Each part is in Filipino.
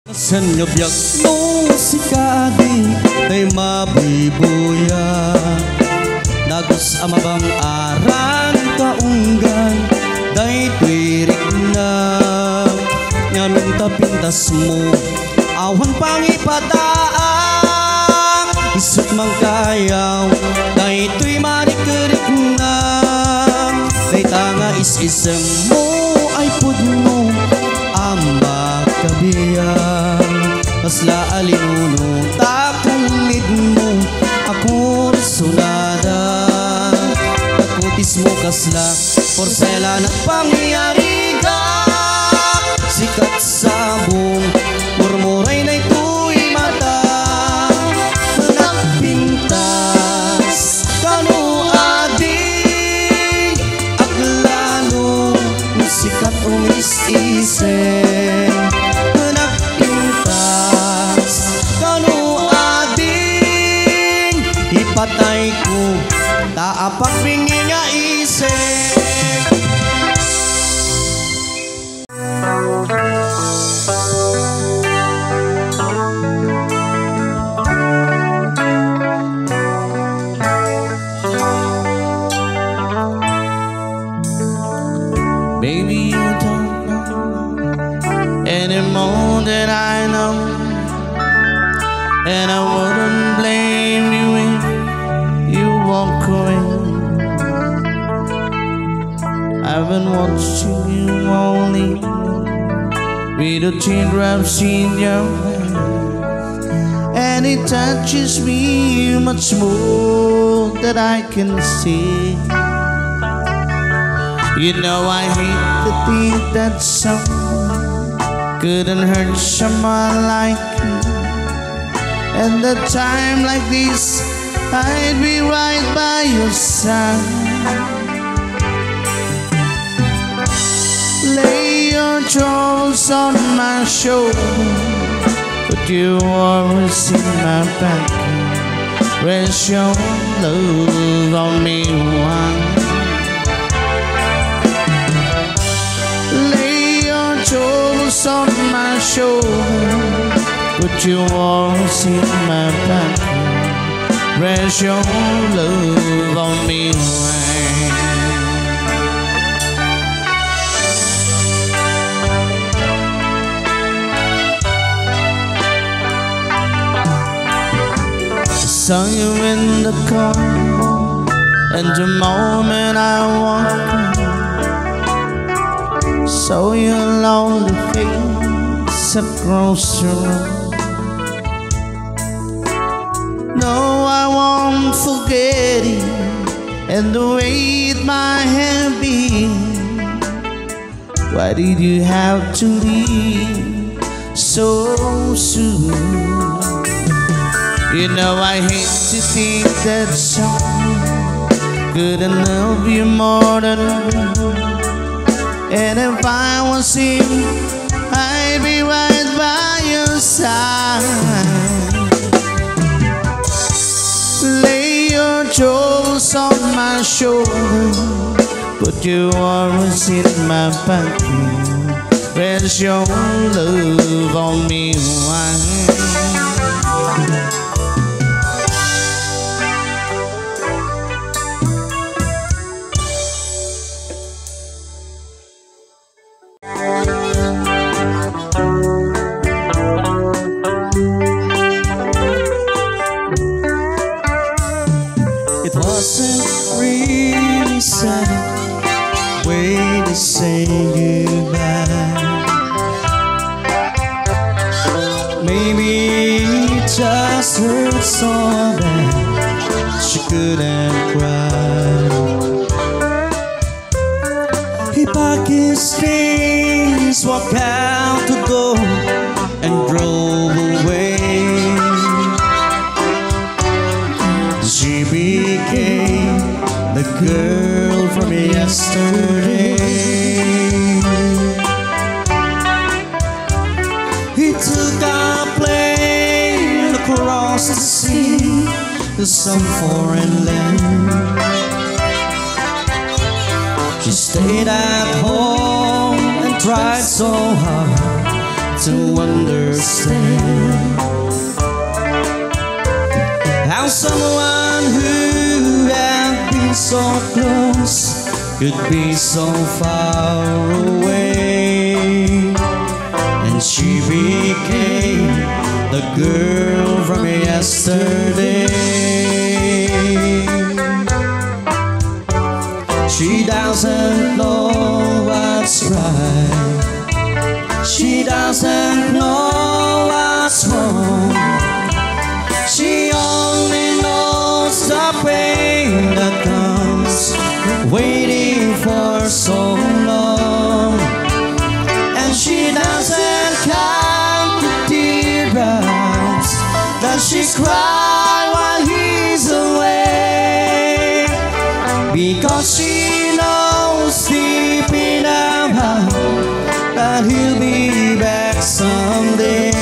Sen nga biyak no si kadi tay mabibuya Nagus amabang aran kaunggan day tuirik na Ngamin tapintas mo awan pangipadaang Isut mangkayaw day tuy marikerik na Day tanga is-isem mo ay pudno ama kabiyan Kasla alinuno takalid mo Ako sunada Takutis mo kasla Porsela at pangyariga Sikat sabong Murmuray na ito'y mata Nagpintas Kano ading Aglano Sikat ang is-iseng Patay ko, taapak bingi nga isip Baby, you don't know any more than I know And I wouldn't blame you if walk away. I've been watching you only with a teardrops in your eyes, and it touches me much more than I can see. You know I hate to think that someone couldn't hurt someone like you, and a time like this I'd be right by your side. Lay your troubles on my shoulder, put your worries in my back. Rest your love on me one. Lay your troubles on my shoulder, put your worries in my back. Rest your love on me wine. Saw you in the car, and the moment I walked in, saw your lonely face across the room. No, I won't forget it, and the way it might have been. Why did you have to leave so soon? You know I hate to think that someone couldn't love you more than me. And if I was him, I'd be right by your side. Lay your troubles on my shoulder, put your arms in my pocket. Rest your love on me one. It wasn't really sad way to say goodbye. Maybe it just hurt so bad she couldn't cry. He packed his things, walked out the door, and drove away. She became the girl from yesterday. He took a plane across the sea to some foreign land. She stayed at home and tried so hard to understand. could be so far away, and she became the girl from yesterday. She doesn't know what's right, she doesn't know what's wrong. She only knows the pain that comes waiting for so long. And she doesn't count the teardrops that she cried while he's away, because she knows deep in her heart that he'll be back someday.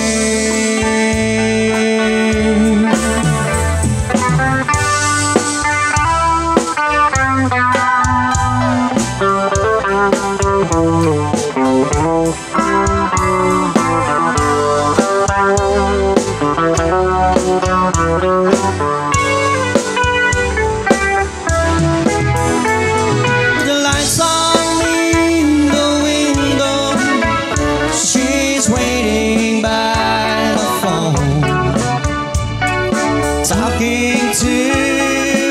Talking to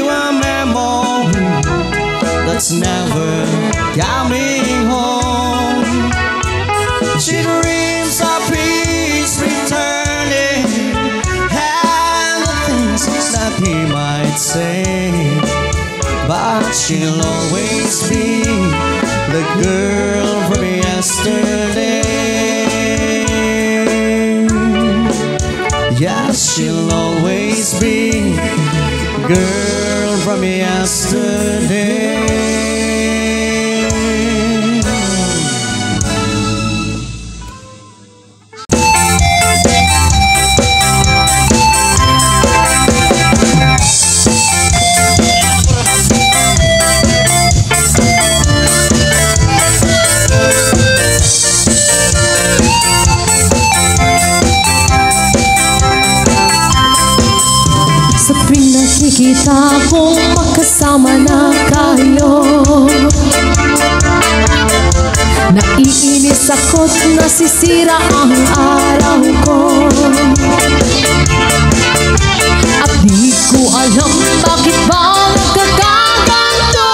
a memory that's never coming home. She dreams of peace returning and the things that he might say, but she'll always be the girl from yesterday. Yes, she'll always be girl from yesterday. Nakikita kong magkasama na kayo, naiinis ako't nasisira ang araw ko, at di ko alam bakit ba nagkakaganto.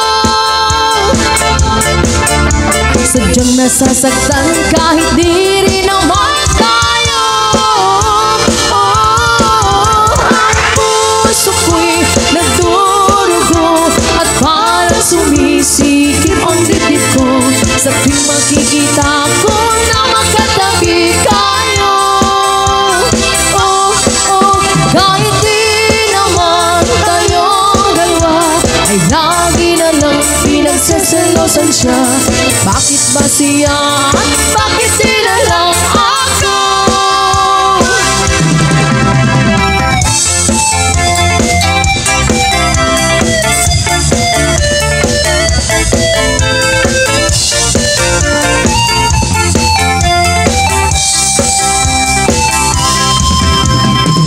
Sadyang nasasaktan kahit di rin naman tayo. Nagdurugo at parang sumisikip ang dibdib ko sa tuwing makikita ko na magkatabi kayo. Kahit di naman tayong dalawa ay lagi na lang pinagseselosan siya. Bakit ba siya at bakit di na lang ako?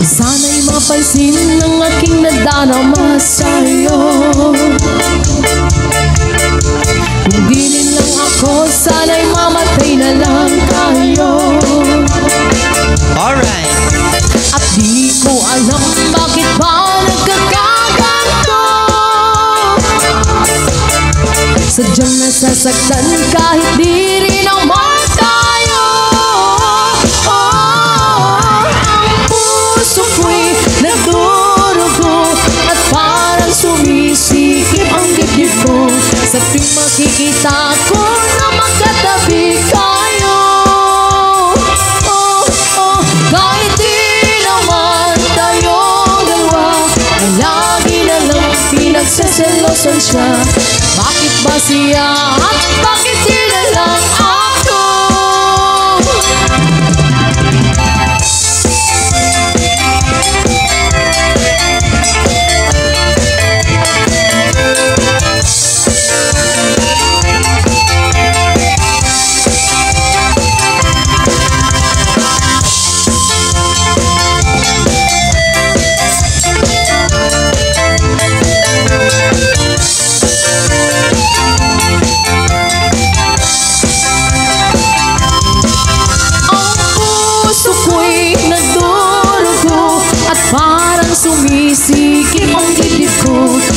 Sana'y mapansin ng aking nadarama sa'yo. Kung di lang ako, sana'y mamatay na lang tayo. Alright. At di ko alam bakit ba nagkakaganto. Sadyang nasasaktan kahit di rin naman tayo. Puso'y nagdurugo at parang sumisikip ang dibdib ko sa tuwing makikita ko na magkatabi kayo. Kahit di naman tayong dalawa ay lagi na lang pinagseselosan siya. Bakit ba siya at bakit di na lang ako?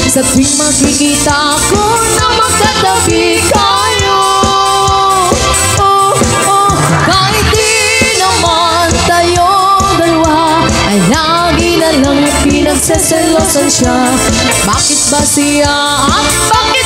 Sa tuwing makikita ko na magkatabi kayo. Kahit di naman tayong dalawa, ay lagi na lang pinagseselosan siya. Bakit ba siya at bakit